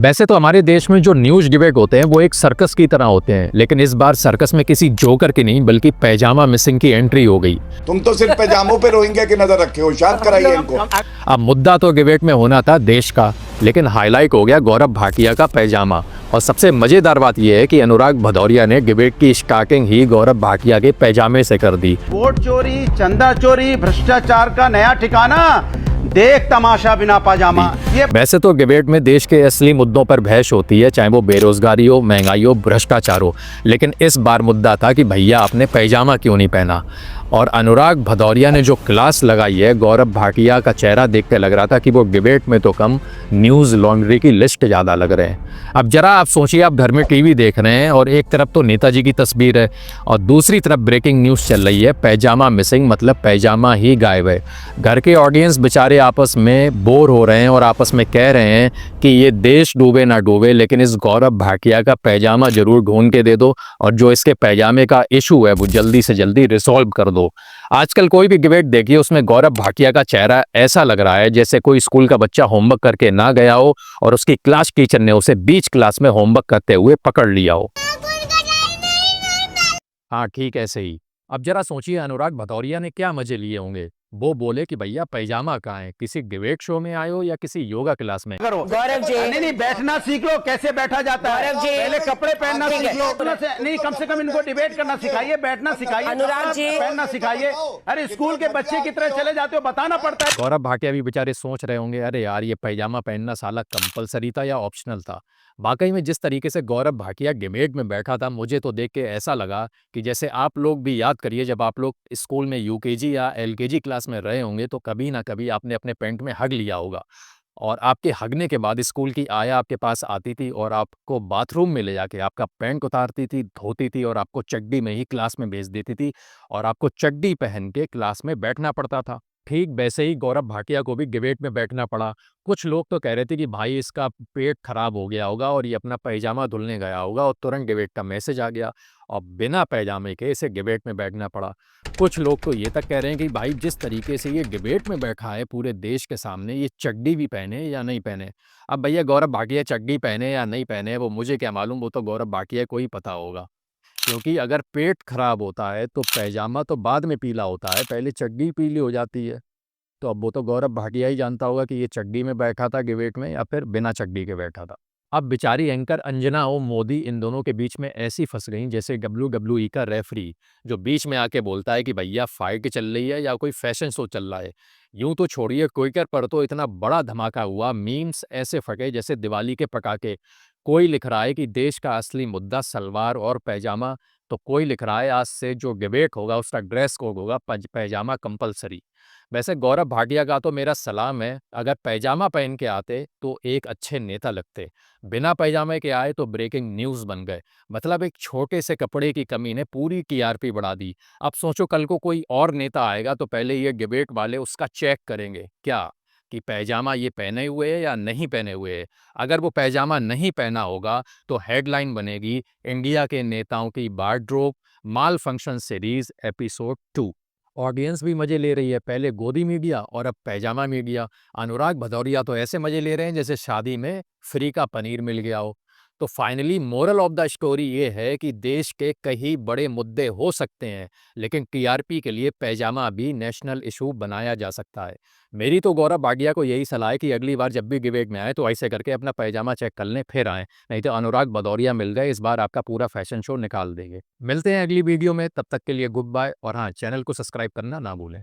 वैसे तो हमारे देश में जो न्यूज डिबेट होते हैं वो एक सर्कस की तरह होते हैं, लेकिन इस बार सर्कस में किसी जोकर की नहीं बल्कि पैजामा मिसिंग की एंट्री हो गई। तुम तो सिर्फ पैजामों पे रोहिंग्या की नजर रखे हो, शांत कराइए इनको। अब मुद्दा तो डिबेट में होना था देश का, लेकिन हाईलाइट हो गया गौरव भाटिया का पैजामा। और सबसे मजेदार बात यह है कि अनुराग भदौरिया ने डिबेट की स्टार्टिंग ही गौरव भाटिया के पैजामे से कर दी। वोट चोरी, चंदा चोरी, भ्रष्टाचार का नया ठिकाना, देख तमाशा बिना पाजामा। ये वैसे तो डिबेट में देश के असली मुद्दों पर बहस होती है, चाहे वो बेरोजगारी हो, महंगाई हो, भ्रष्टाचार हो, लेकिन इस बार मुद्दा था कि भैया आपने पैजामा क्यों नहीं पहना। और अनुराग भदौरिया ने जो क्लास लगाई है, गौरव भाटिया का चेहरा देख के लग रहा था कि वो डिबेट में तो कम न्यूज़ लॉन्ड्री की लिस्ट ज़्यादा लग रहे हैं। अब जरा आप सोचिए, आप घर में टीवी देख रहे हैं और एक तरफ तो नेताजी की तस्वीर है और दूसरी तरफ ब्रेकिंग न्यूज़ चल रही है पैजामा मिसिंग, मतलब पैजामा ही गायब है। घर के ऑडियंस बेचारे आपस में बोर हो रहे हैं और आपस में कह रहे हैं कि ये देश डूबे ना डूबे, लेकिन इस गौरव भाटिया का पैजामा जरूर ढूंढ के दे दो और जो इसके पैजामे का इशू है वो जल्दी से जल्दी रिसॉल्व कर दो। आजकल कोई भी डिबेट देखिए, उसमें गौरव भाटिया का चेहरा ऐसा लग रहा है जैसे कोई स्कूल का बच्चा होमवर्क करके ना गया हो और उसकी क्लास टीचर ने उसे बीच क्लास में होमवर्क करते हुए पकड़ लिया हो। हाँ ठीक ऐसे ही। अब जरा सोचिए अनुराग भदौरिया ने क्या मजे लिए होंगे। वो बोले कि भैया पैजामा कहाँ है, किसी डिबेट शो में आए हो या किसी योगा क्लास में। करो गौरव जी, नहीं, बैठना सीख लो, कैसे बैठा जाता है। गौरव जी, पहले कपड़े पहनना ठीक सीख है। लो। नहीं, कम से कम इनको डिबेट करना सिखाइए, बैठना सिखाइए, अनुराग जी, पहनना सिखाइए। अरे स्कूल के बच्चे की तरह चले जाते हो, बताना पड़ता है। गौरव भाटिया भी बेचारे सोच रहे होंगे, अरे यार ये पैजामा पहनना साला कंपलसरी था या ऑप्शनल था। वाकई में जिस तरीके से गौरव भाटिया डिबेट में बैठा था, मुझे तो देख के ऐसा लगा कि जैसे आप लोग भी याद करिए, जब आप लोग स्कूल में यूकेजी या एलकेजी क्लास में रहे होंगे तो कभी ना कभी आपने अपने पैंट में हग लिया होगा और आपके हगने के बाद स्कूल की आया आपके पास आती थी और आपको बाथरूम में ले जाके आपका पैंट उतारती थी, धोती थी और आपको चड्डी में ही क्लास में भेज देती थी और आपको चड्डी पहन के क्लास में बैठना पड़ता था। ठीक वैसे ही गौरव भाटिया को भी डिबेट में बैठना पड़ा। कुछ लोग तो कह रहे थे कि भाई इसका पेट खराब हो गया होगा और ये अपना पैजामा धुलने गया होगा और तुरंत डिबेट का मैसेज आ गया और बिना पैजामे के इसे डिबेट में बैठना पड़ा। कुछ लोग तो ये तक कह रहे हैं कि भाई जिस तरीके से ये डिबेट में बैठा है पूरे देश के सामने, ये चड्डी भी पहने या नहीं पहने। अब भैया गौरव भाटिया चड्डी पहने या नहीं पहने वो मुझे क्या मालूम, वो तो गौरव भाटिया को ही पता होगा। क्योंकि अगर पेट खराब होता है तो पैजामा तो बाद में पीला होता है, पहले चड्डी पीली हो जाती है। तो अब वो तो गौरव भाटिया ही जानता होगा कि ये चड्डी में बैठा था डिबेट में या फिर बिना चड्डी के बैठा था। अब बेचारी एंकर अंजना और मोदी इन दोनों के बीच में ऐसी फंस गई जैसे WWE का रेफरी जो बीच में आके बोलता है कि भैया फाइट चल रही है या कोई फैशन शो चल रहा है। यूं तो छोड़िए, ट्विटर पर तो इतना बड़ा धमाका हुआ, मीम्स ऐसे फटे जैसे दिवाली के पटाखे। कोई लिख रहा है कि देश का असली मुद्दा सलवार और पैजामा, तो कोई लिख रहा है आज से जो डिबेट होगा उसका ड्रेस कोड होगा पैजामा कंपलसरी। वैसे गौरव भाटिया का तो मेरा सलाम है, अगर पैजामा पहन के आते तो एक अच्छे नेता लगते, बिना पैजामे के आए तो ब्रेकिंग न्यूज़ बन गए। मतलब एक छोटे से कपड़े की कमी ने पूरी टीआरपी बढ़ा दी। अब सोचो कल को कोई और नेता आएगा तो पहले ये डिबेट वाले उसका चेक करेंगे क्या कि पैजामा ये पहने हुए है या नहीं पहने हुए है। अगर वो पैजामा नहीं पहना होगा तो हेडलाइन बनेगी, इंडिया के नेताओं की वार्डरोब माल फंक्शन सीरीज एपिसोड 2। ऑडियंस भी मजे ले रही है, पहले गोदी मीडिया और अब पैजामा मीडिया। अनुराग भदौरिया तो ऐसे मजे ले रहे हैं जैसे शादी में फ्री का पनीर मिल गया हो। तो finally moral of the story ये है कि देश के कई बड़े मुद्दे हो सकते हैं, लेकिन टीआरपी के लिए पैजामा भी नेशनल इशू बनाया जा सकता है। मेरी तो गौरव भाटिया को यही सलाह है कि अगली बार जब भी डिबेट में आए तो ऐसे करके अपना पैजामा चेक कर लें फिर आए, नहीं तो अनुराग भदौरिया मिल गए, इस बार आपका पूरा फैशन शो निकाल देंगे। मिलते हैं अगली वीडियो में, तब तक के लिए गुड बाय और हाँ, चैनल को सब्सक्राइब करना ना भूलें।